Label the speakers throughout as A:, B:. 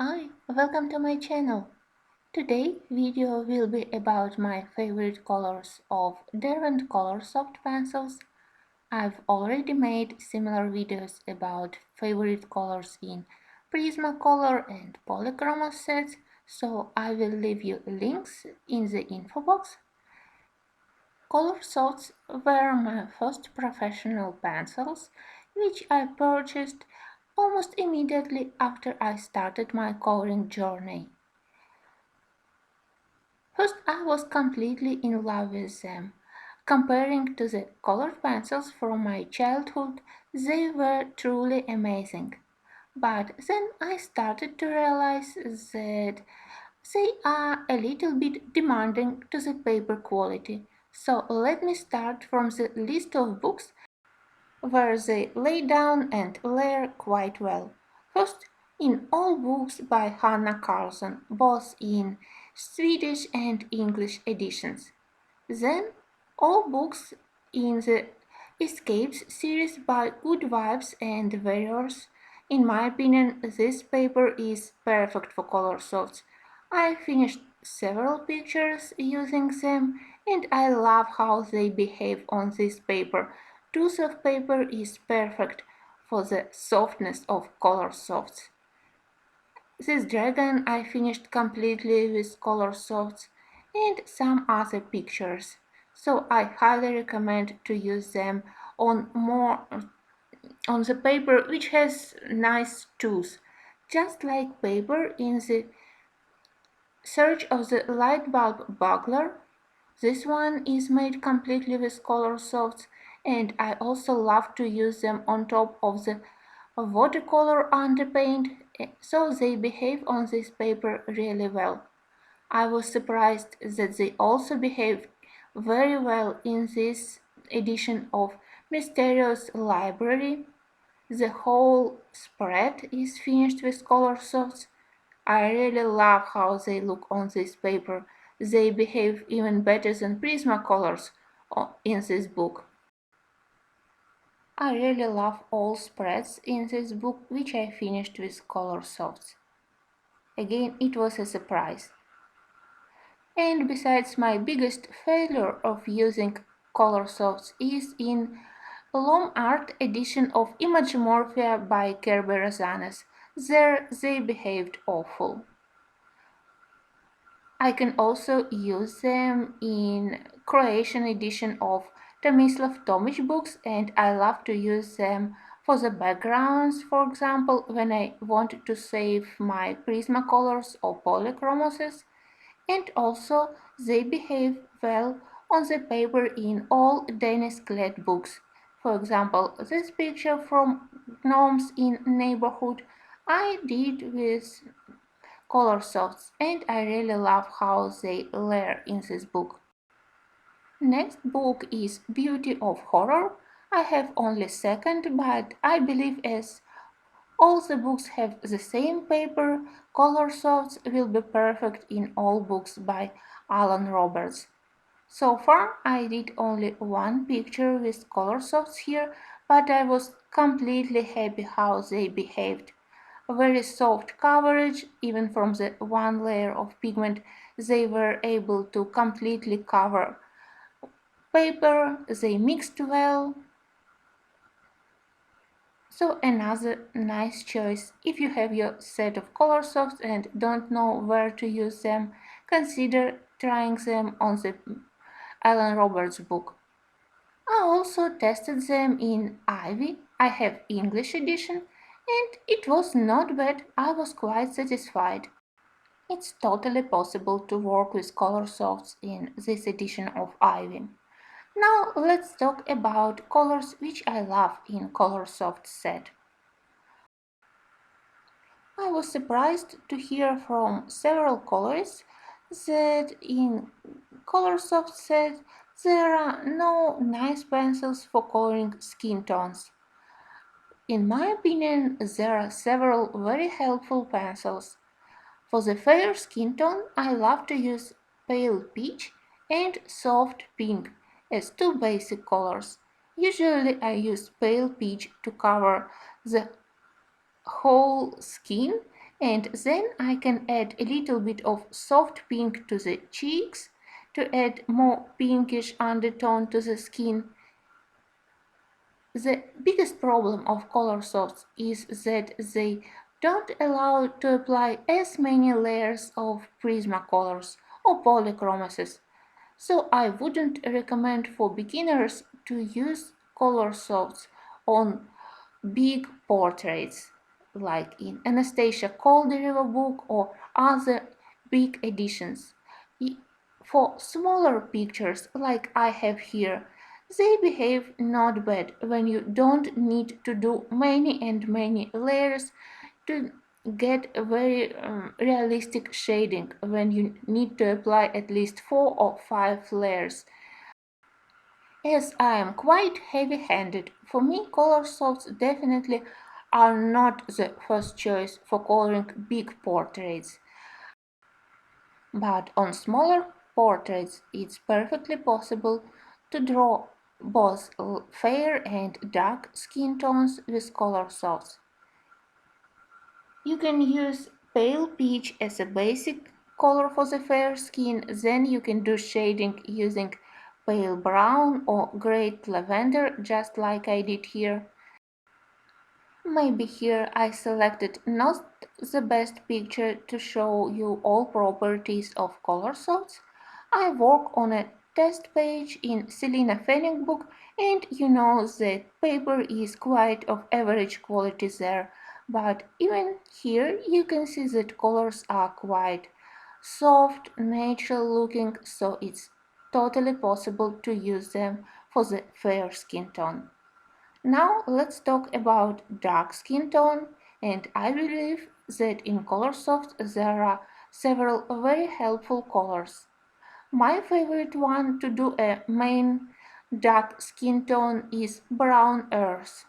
A: Hi, welcome to my channel. Today video will be about my favorite colors of Derwent Coloursoft pencils. I've already made similar videos about favorite colors in Prismacolor and polychroma sets, so I will leave you links in the info box. Colorsofts were my first professional pencils, which I purchased almost immediately after I started my coloring journey. First, I was completely in love with them. Comparing to the colored pencils from my childhood, they were truly amazing. But then I started to realize that they are a little bit demanding to the paper quality. So let me start from the list of books where they lay down and layer quite well. First, in all books by Hanna Karlsson, both in Swedish and English editions. Then, all books in the Escapes series by Good Vibes and Warriors. In my opinion, this paper is perfect for Colorsofts. I finished several pictures using them and I love how they behave on this paper. Tooth of paper is perfect for the softness of Colorsofts. This dragon I finished completely with Colorsofts and some other pictures, so I highly recommend to use them on the paper which has nice tools, just like paper in the Search of the Lightbulb Buckler. This one is made completely with Colorsofts and I also love to use them on top of the watercolor underpaint, so they behave on this paper really well. I was surprised that they also behave very well in this edition of Mysterious Library. The whole spread is finished with Colorsofts. I really love how they look on this paper. They behave even better than Prismacolors in this book. I really love all spreads in this book, which I finished with Colorsofts. Again, it was a surprise. And besides, my biggest failure of using Colorsofts is in Loam Art edition of Imagomorphia by Kerber Razanes. There they behaved awful. I can also use them in Croatian edition of Tomislav Tomic books and I love to use them for the backgrounds, for example, when I want to save my Prismacolors or polychromoses, and also they behave well on the paper in all Danish clad books. For example, this picture from Gnomes in Neighborhood I did with Colorsofts and I really love how they layer in this book. Next book is Beauty of Horror. I have only second, but I believe as all the books have the same paper, Colorsofts will be perfect in all books by Alan Roberts. So far I did only one picture with Colorsofts here, but I was completely happy how they behaved. Very soft coverage, even from the one layer of pigment they were able to completely cover paper, they mixed well. So another nice choice. If you have your set of Colorsofts and don't know where to use them, consider trying them on the Alan Roberts book. I also tested them in Ivy. I have English edition and it was not bad. I was quite satisfied. It's totally possible to work with Colorsofts in this edition of Ivy. Now let's talk about colors which I love in Colorsoft set. I was surprised to hear from several colorists that in Colorsoft set there are no nice pencils for coloring skin tones. In my opinion, there are several very helpful pencils. For the fair skin tone, I love to use pale peach and soft pink as two basic colors. Usually I use pale peach to cover the whole skin And then I can add a little bit of soft pink to the cheeks to add more pinkish undertone to the skin. The biggest problem of Colorsofts is that they don't allow to apply as many layers of Prismacolors or polychromases, so I wouldn't recommend for beginners to use Colorsofts on big portraits like in Anastasia Koldereva book or other big editions. For smaller pictures like I have here, they behave not bad when you don't need to do many and many layers to get a very realistic shading when you need to apply at least 4 or 5 layers. As I am quite heavy-handed, for me Colorsofts definitely are not the first choice for coloring big portraits. But on smaller portraits it's perfectly possible to draw both fair and dark skin tones with Colorsofts. You can use pale peach as a basic color for the fair skin, then you can do shading using pale brown or great lavender, just like I did here. Maybe here I selected not the best picture to show you all properties of Colorsofts. I work on a test page in Selina Fanning book, and you know that paper is quite of average quality there, but even here you can see that colors are quite soft, natural looking, so it's totally possible to use them for the fair skin tone. Now let's talk about dark skin tone, and I believe that in Colorsoft there are several very helpful colors. My favorite one to do a main dark skin tone is brown earth.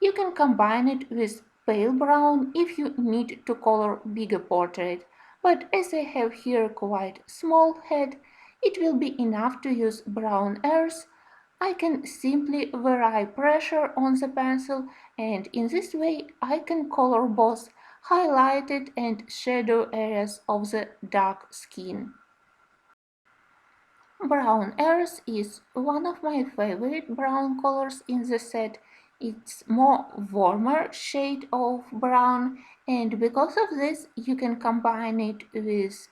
A: You can combine it with pale brown if you need to color bigger portrait, but as I have here quite small head, it will be enough to use brown earth. I can simply vary pressure on the pencil, and in this way I can color both highlighted and shadow areas of the dark skin. Brown earth is one of my favorite brown colors in the set. It's more warmer shade of brown, and because of this you can combine it with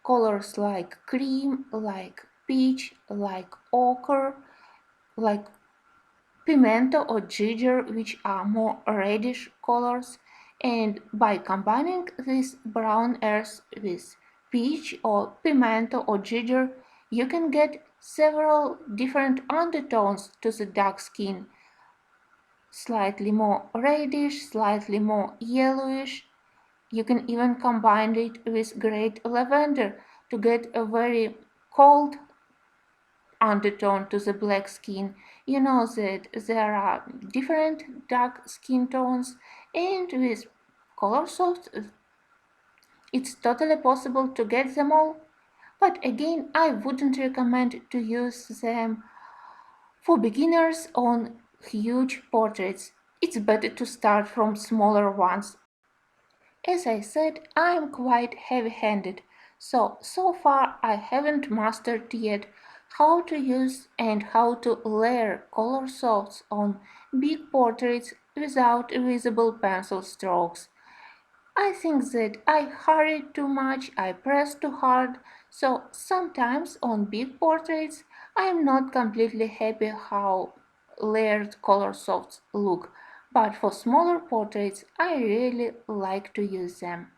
A: colors like cream, like peach, like ochre, like pimento or ginger, which are more reddish colors, and by combining this brown earth with peach or pimento or ginger, you can get several different undertones to the dark skin, slightly more reddish, slightly more yellowish. You can even combine it with great lavender to get a very cold undertone to the black skin. You know that there are different dark skin tones, and with Colorsoft it's totally possible to get them all. But again, I wouldn't recommend to use them for beginners on huge portraits. It's better to start from smaller ones. As I said, I am quite heavy-handed, so far I haven't mastered yet how to use and how to layer color softs on big portraits without visible pencil strokes. I think that I hurried too much, I pressed too hard, so sometimes on big portraits I am not completely happy how layered color softs look, but for smaller portraits I really like to use them.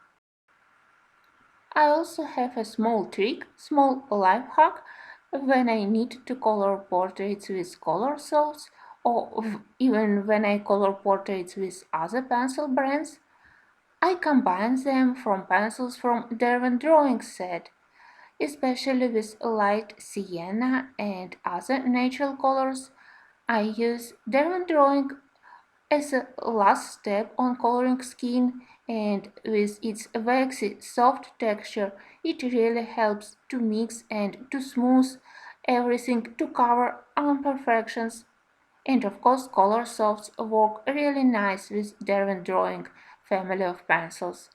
A: I also have a small trick, small life hack when I need to color portraits with color softs or even when I color portraits with other pencil brands. I combine them from pencils from Derwent drawing set, especially with light sienna and other natural colors. I use Derwent drawing as a last step on coloring skin, and with its waxy soft texture it really helps to mix and to smooth everything to cover imperfections. And of course, Colorsofts work really nice with Derwent Drawing family of pencils.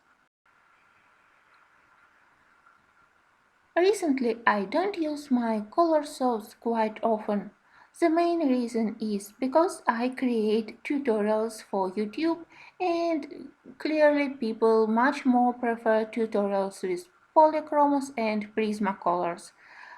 A: Recently, I don't use my Colorsofts quite often. The main reason is because I create tutorials for YouTube, and clearly people much more prefer tutorials with polychromos and Prismacolors.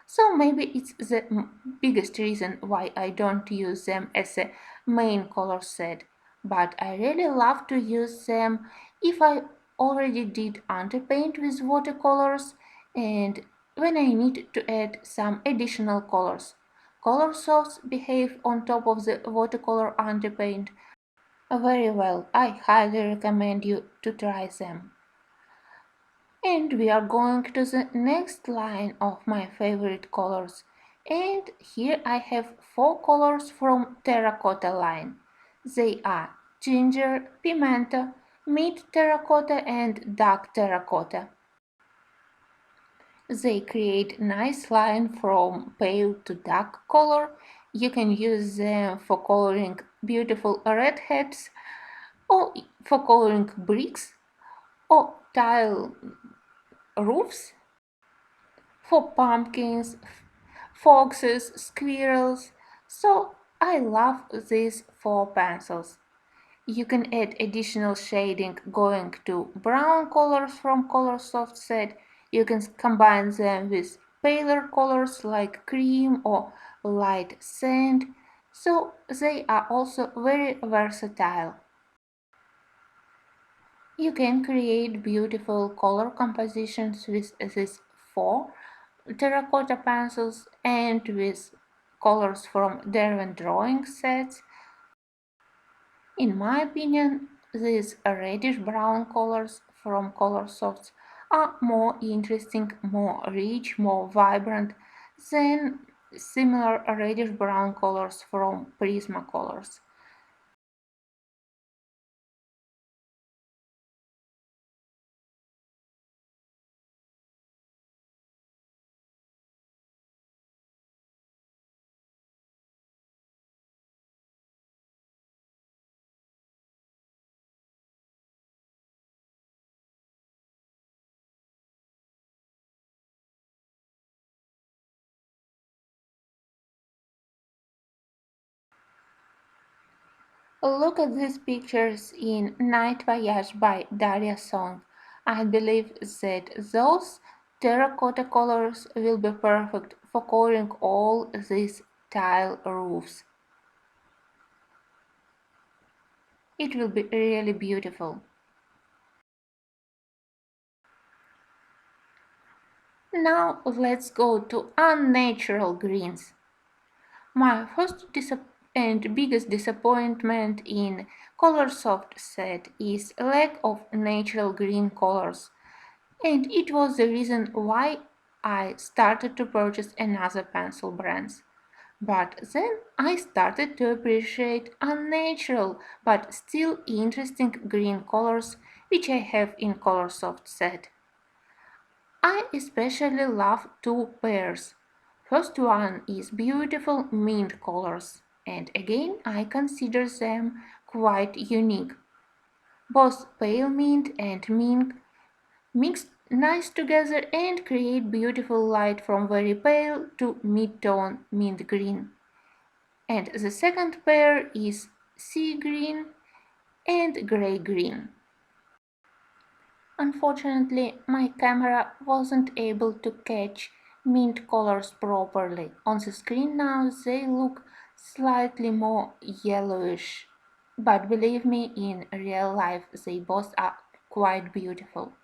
A: So maybe it's the biggest reason why I don't use them as a main color set. But I really love to use them if I already did underpaint with watercolors and when I need to add some additional colors. Colorsofts behave on top of the watercolor underpaint very well. I highly recommend you to try them. And we are going to the next line of my favorite colors. And here I have four colors from Terracotta line. They are ginger, pimento, mid terracotta and dark terracotta. They create nice line from pale to dark color. You can use them for coloring beautiful red hats or for coloring bricks or tile roofs, for pumpkins, foxes, squirrels. So I love these four pencils. You can add additional shading going to brown colors from Colorsoft set. You can combine them with paler colors like cream or light sand. So they are also very versatile. You can create beautiful color compositions with these four terracotta pencils and with colors from Derwent drawing sets. In my opinion, these reddish brown colors from Colorsofts are more interesting, more rich, more vibrant than similar reddish brown colors from Prismacolors. Look at these pictures in Night Voyage by Daria Song. I believe that those terracotta colors will be perfect for coloring all these tile roofs. It will be really beautiful. Now let's go to unnatural greens. My first and biggest disappointment in Colorsoft set is lack of natural green colors, and it was the reason why I started to purchase another pencil brands. But then I started to appreciate unnatural but still interesting green colors which I have in Colorsoft set. I especially love two pairs. First one is beautiful mint colors, and again I consider them quite unique. Both pale mint and mint mix nice together and create beautiful light from very pale to mid-tone mint green. And the second pair is sea green and grey green. Unfortunately, my camera wasn't able to catch mint colors properly. On the screen now they look slightly more yellowish, but believe me, in real life they both are quite beautiful.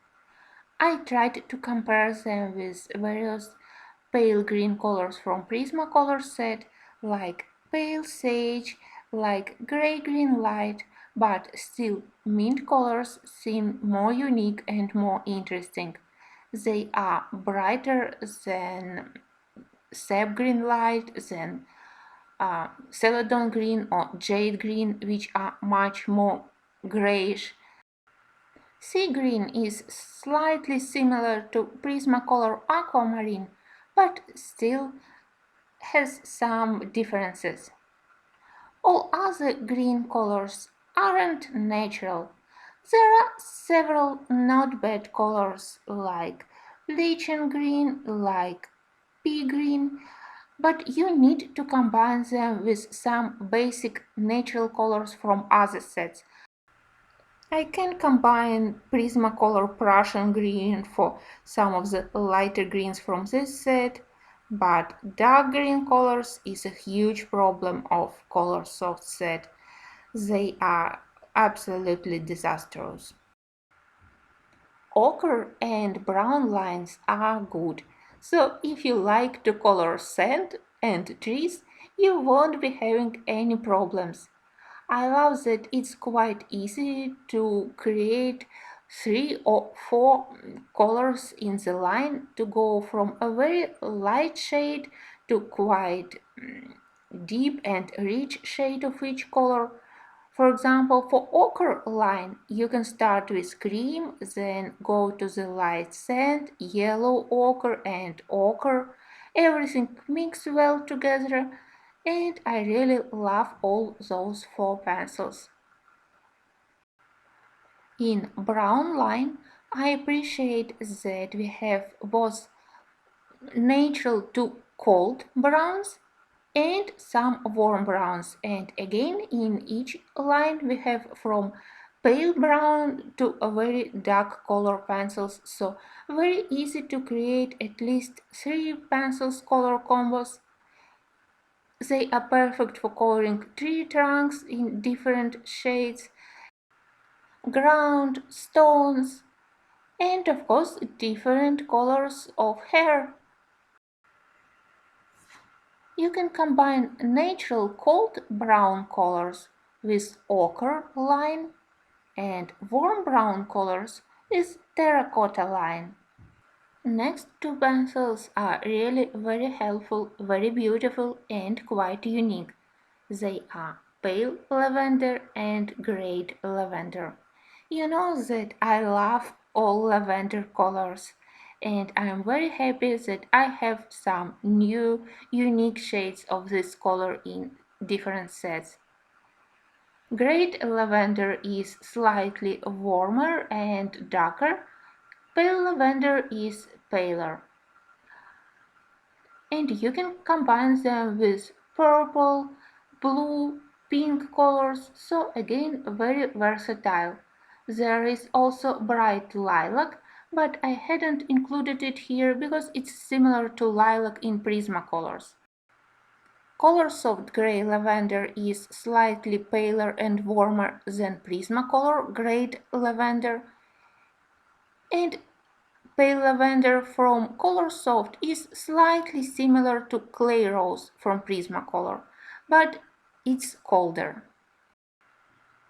A: I tried to compare them with various pale green colors from Prismacolor set, like pale sage, like grey-green light, but still mint colors seem more unique and more interesting. They are brighter than sap green light, than celadon green or jade green, which are much more grayish. Sea green is slightly similar to Prismacolor aquamarine, but still has some differences. All other green colors aren't natural. There are several not bad colors like lichen green, like pea green, but you need to combine them with some basic natural colors from other sets. I can combine Prismacolor Prussian green for some of the lighter greens from this set, but dark green colors is a huge problem of Colorsoft set. They are absolutely disastrous. Ochre and brown lines are good, so if you like to color sand and trees, you won't be having any problems. I love that it's quite easy to create 3 or 4 colors in the line to go from a very light shade to quite deep and rich shade of each color. For example, for ochre line, you can start with cream, then go to the light sand, yellow ochre and ochre. Everything mixed well together, and I really love all those 4 pencils. In brown line, I appreciate that we have both neutral to cold browns and some warm browns, and again in each line we have from pale brown to a very dark color pencils, so very easy to create at least 3 pencils color combos. They are perfect for coloring tree trunks in different shades, ground, stones, and of course different colors of hair. You can combine natural cold brown colors with ochre line and warm brown colors with terracotta line. Next 2 pencils are really very helpful, very beautiful and quite unique. They are pale lavender and great lavender. You know that I love all lavender colors, and I am very happy that I have some new unique shades of this color in different sets. Great lavender is slightly warmer and darker, pale lavender is paler, and you can combine them with purple, blue, pink colors, so again very versatile. There is also bright lilac, but I hadn't included it here because it's similar to lilac in Prismacolors. Colorsoft Grey Lavender is slightly paler and warmer than Prismacolor Grey Lavender, and Pale lavender from Colorsoft is slightly similar to clay rose from Prismacolor, but it's colder.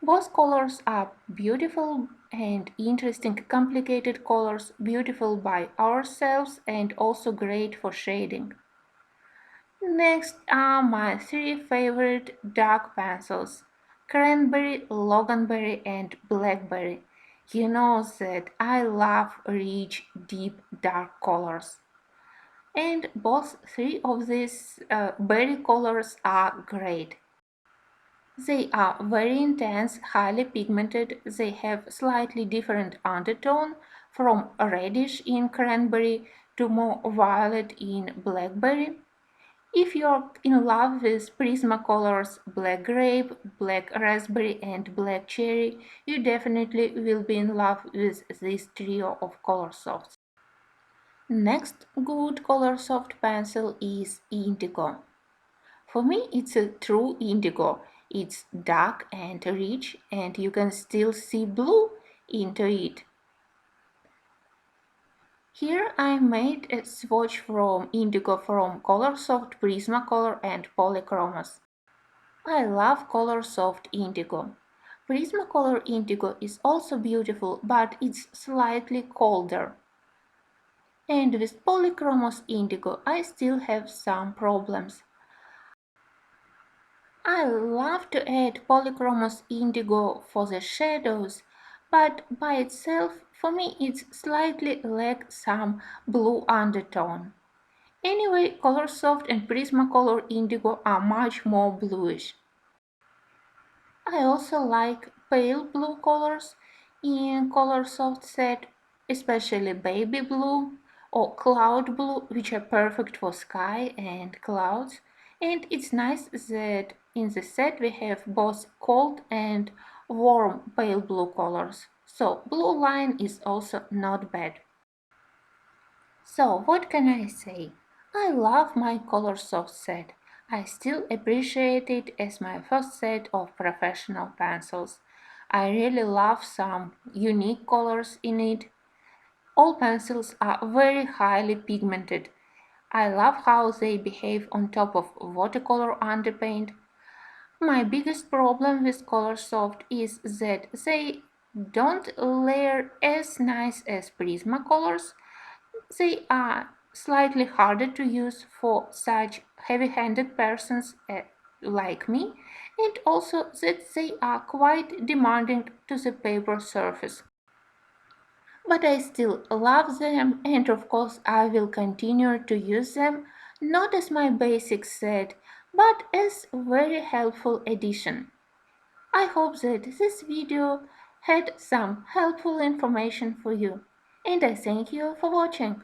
A: Both colors are beautiful and interesting, complicated colors, beautiful by ourselves and also great for shading. Next are my 3 favorite dark pencils: cranberry, loganberry and blackberry. You know that I love rich, deep, dark colors. And both 3 of these berry colors are great. They are very intense, highly pigmented, they have slightly different undertone from reddish in cranberry to more violet in blackberry. If you're in love with Prismacolor's black grape, black raspberry and black cherry, you definitely will be in love with this trio of Colorsofts. Next good Colorsoft pencil is indigo. For me it's a true indigo. It's dark and rich and you can still see blue into it. Here I made a swatch from indigo from Colorsoft, Prismacolor and Polychromos. I love Colorsoft indigo. Prismacolor indigo is also beautiful, but it's slightly colder. And with Polychromos indigo I still have some problems. I love to add Polychromos indigo for the shadows, but by itself for me it's slightly lacks some blue undertone. Anyway, Colorsoft and Prismacolor indigo are much more bluish. I also like pale blue colors in Colorsoft set, especially baby blue or cloud blue, which are perfect for sky and clouds. And it's nice that in the set we have both cold and warm pale blue colors. So blue line is also not bad. So, what can I say? I love my Colorsoft set. I still appreciate it as my first set of professional pencils. I really love some unique colors in it. All pencils are very highly pigmented. I love how they behave on top of watercolor underpaint. My biggest problem with Colorsoft is that they don't layer as nice as Prismacolors. They are slightly harder to use for such heavy-handed persons like me, and also that they are quite demanding to the paper surface. But I still love them, and of course I will continue to use them, not as my basic set, but as a very helpful addition. I hope that this video had some helpful information for you, and I thank you for watching.